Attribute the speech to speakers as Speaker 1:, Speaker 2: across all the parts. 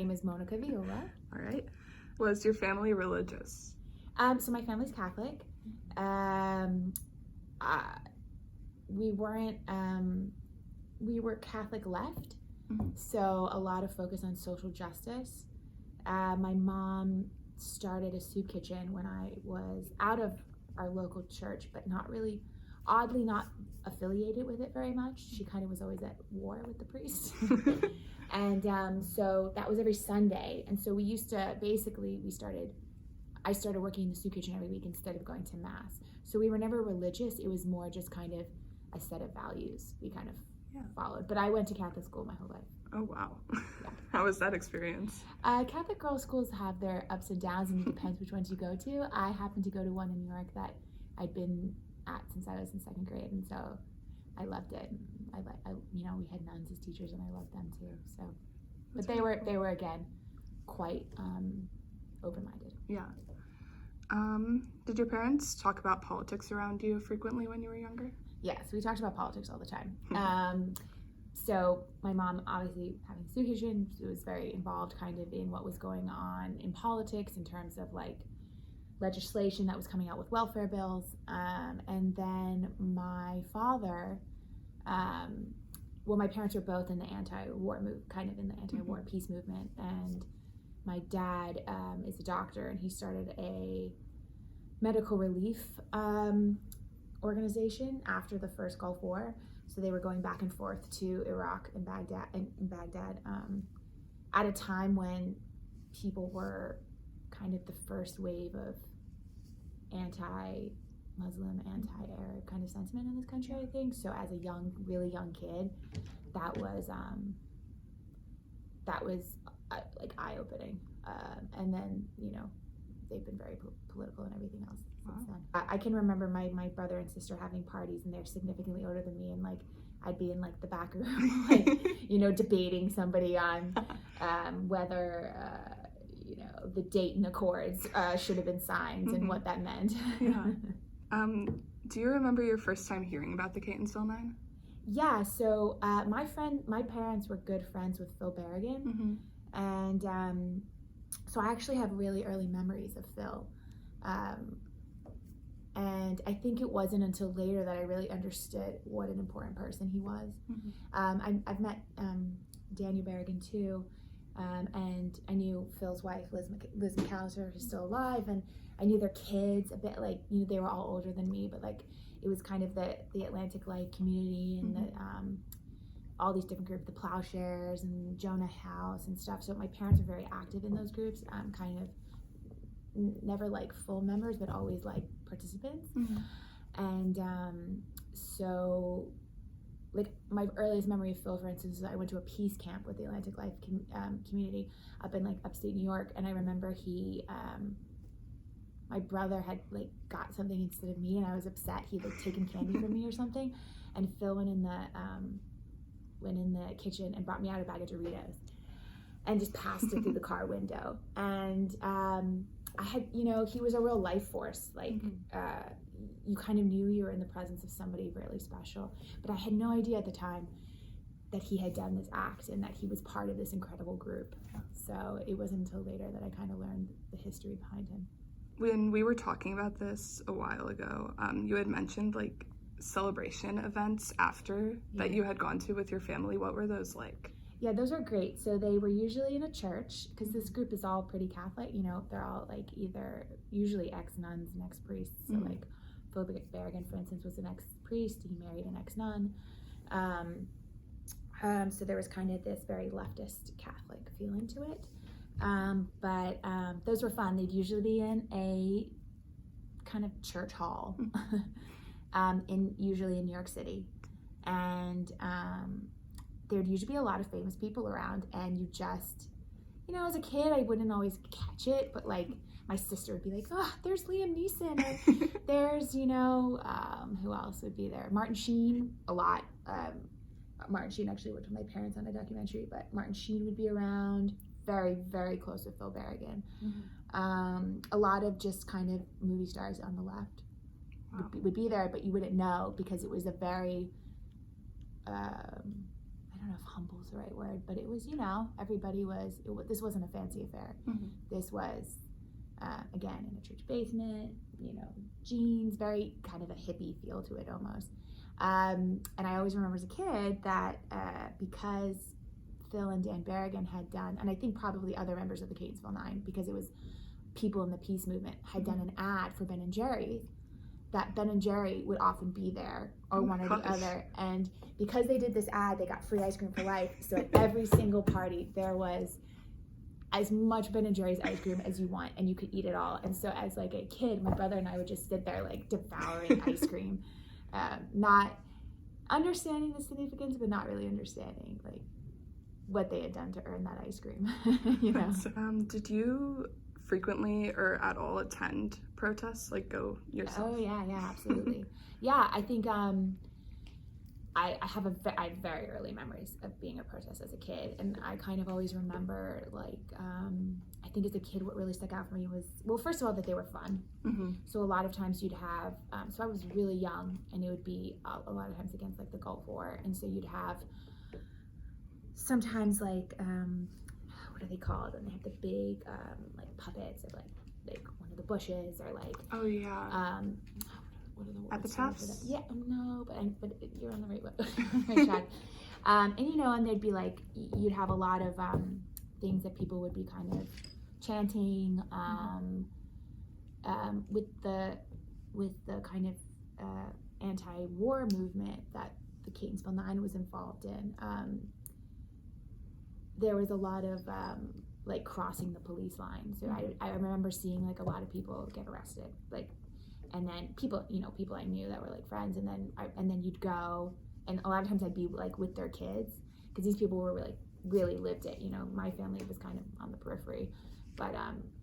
Speaker 1: My name is Monika Viola.
Speaker 2: All right. Was your family religious?
Speaker 1: So my family's Catholic. We weren't, we were Catholic left, so a lot of focus on social justice. My mom started a soup kitchen when I was out of our local church, but not really, oddly not affiliated with it very much. She kind of was always at war with the priest. And so that was every Sunday. And so we used to, basically, I started working in the soup kitchen every week instead of going to mass. So we were never religious. It was more just kind of a set of values we kind of followed. But I went to Catholic school my whole life.
Speaker 2: Oh, wow.
Speaker 1: Yeah.
Speaker 2: How was that experience?
Speaker 1: Catholic girls' schools have their ups and downs, and it depends which ones you go to. I happened to go to one in New York that I'd been at since I was in second grade, and so I loved it. We had nuns as teachers, and I loved them too. So, but they were again quite open-minded.
Speaker 2: Yeah. Did your parents talk about politics around you frequently when you were younger?
Speaker 1: Yes, we talked about politics all the time. So my mom, obviously having a soup kitchen, was very involved kind of in what was going on in politics in terms of like legislation that was coming out with welfare bills. And then my father, my parents were both in the anti-war anti-war peace movement. And my dad is a doctor, and he started a medical relief organization after the first Gulf War. So they were going back and forth to Iraq and Baghdad at a time when people were kind of the first wave of anti-Muslim, anti-Arab kind of sentiment in this country, I think. So as a really young kid, that was like eye-opening. And then, they've been very political and everything else since then. I can remember my brother and sister having parties, and they're significantly older than me, and like I'd be in like the back room, like, debating somebody on whether the Dayton Accords should have been signed and what that meant.
Speaker 2: Yeah. Do you remember your first time hearing about the Catonsville Nine?
Speaker 1: Yeah. So my parents were good friends with Phil Berrigan, and so I actually have really early memories of Phil. And I think it wasn't until later that I really understood what an important person he was. I've met Daniel Berrigan too, and I knew Phil's wife, Liz McAllister, who's still alive, and I knew their kids a bit. Like, they were all older than me, but like it was kind of the Atlantic Life community and the all these different groups, the Plowshares and Jonah House and stuff. So my parents were very active in those groups, kind of never like full members, but always like participants. And so like my earliest memory of Phil, for instance, is I went to a peace camp with the Atlantic Life community up in like upstate New York, and I remember my brother had like got something instead of me, and I was upset. He'd like taken candy from me or something, and Phil went in the kitchen and brought me out a bag of Doritos and just passed it through the car window. And I had, he was a real life force. Like, you kind of knew you were in the presence of somebody really special. But I had no idea at the time that he had done this act and that he was part of this incredible group. So it wasn't until later that I kind of learned the history behind him.
Speaker 2: When we were talking about this a while ago, you had mentioned like celebration events after that you had gone to with your family. What were those like?
Speaker 1: Yeah, those were great. So they were usually in a church, because this group is all pretty Catholic. They're all like either usually ex-nuns and ex-priests. So like Phil Berrigan, for instance, was an ex-priest. He married an ex-nun. So there was kind of this very leftist Catholic feeling to it. But those were fun. They'd usually be in a kind of church hall, usually in New York City. And there'd usually be a lot of famous people around, and you just, as a kid, I wouldn't always catch it, but like my sister would be like, oh, there's Liam Neeson, or there's, who else would be there? Martin Sheen, a lot. Martin Sheen actually worked with my parents on a documentary, but Martin Sheen would be around, very, very close with Phil Berrigan. A lot of just kind of movie stars on the left would be there, but you wouldn't know because it was a very, I don't know if humble is the right word, but it was, everybody was, this wasn't a fancy affair. This was, again, in a church basement, jeans, very kind of a hippie feel to it almost. And I always remember as a kid that because Phil and Dan Berrigan had done, and I think probably other members of the Catonsville Nine, because it was people in the peace movement, had done an ad for Ben and Jerry's, that Ben and Jerry would often be there, or one or the other. And because they did this ad, they got free ice cream for life. So at every single party, there was as much Ben and Jerry's ice cream as you want, and you could eat it all. And so as like a kid, my brother and I would just sit there like devouring ice cream, not understanding the significance, but not really understanding like what they had done to earn that ice cream.
Speaker 2: Did you frequently or at all attend protests, like go yourself?
Speaker 1: Oh yeah, absolutely. Yeah, I think I have very early memories of being at protests as a kid, and I kind of always remember like I think as a kid what really stuck out for me was, well, first of all, that they were fun. So a lot of times you'd have so I was really young, and it would be a lot of times against like the Gulf War, and so you'd have sometimes like what are they called, and they have the big like puppets of like one of the bushes, or like what are the words
Speaker 2: epitaphs?
Speaker 1: Yeah, no, but you're on the right track. And and there'd be like, you'd have a lot of things that people would be kind of chanting with the kind of anti-war movement that the Catonsville Nine was involved in. There was a lot of like crossing the police line. So I remember seeing like a lot of people get arrested, like, and then people I knew that were like friends, and then you'd go, and a lot of times I'd be like with their kids, because these people were really lived it. My family was kind of on the periphery, but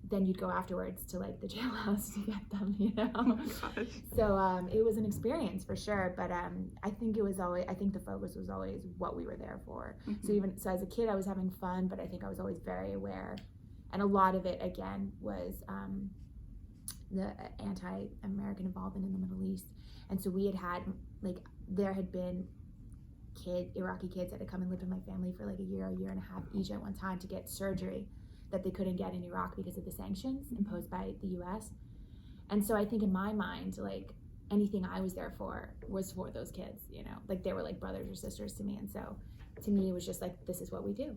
Speaker 1: then you'd go afterwards to like the jailhouse to get them.
Speaker 2: Oh my gosh.
Speaker 1: So it was an experience for sure, but I think the focus was always what we were there for. So as a kid I was having fun, but I think I was always very aware, and a lot of it again was the anti-American involvement in the Middle East. And so there had been Iraqi kids that had come and lived with my family for like a year and a half each at one time to get surgery that they couldn't get in Iraq because of the sanctions imposed by the US. And so I think in my mind, like, anything I was there for was for those kids, like they were like brothers or sisters to me. And so to me it was just like, this is what we do.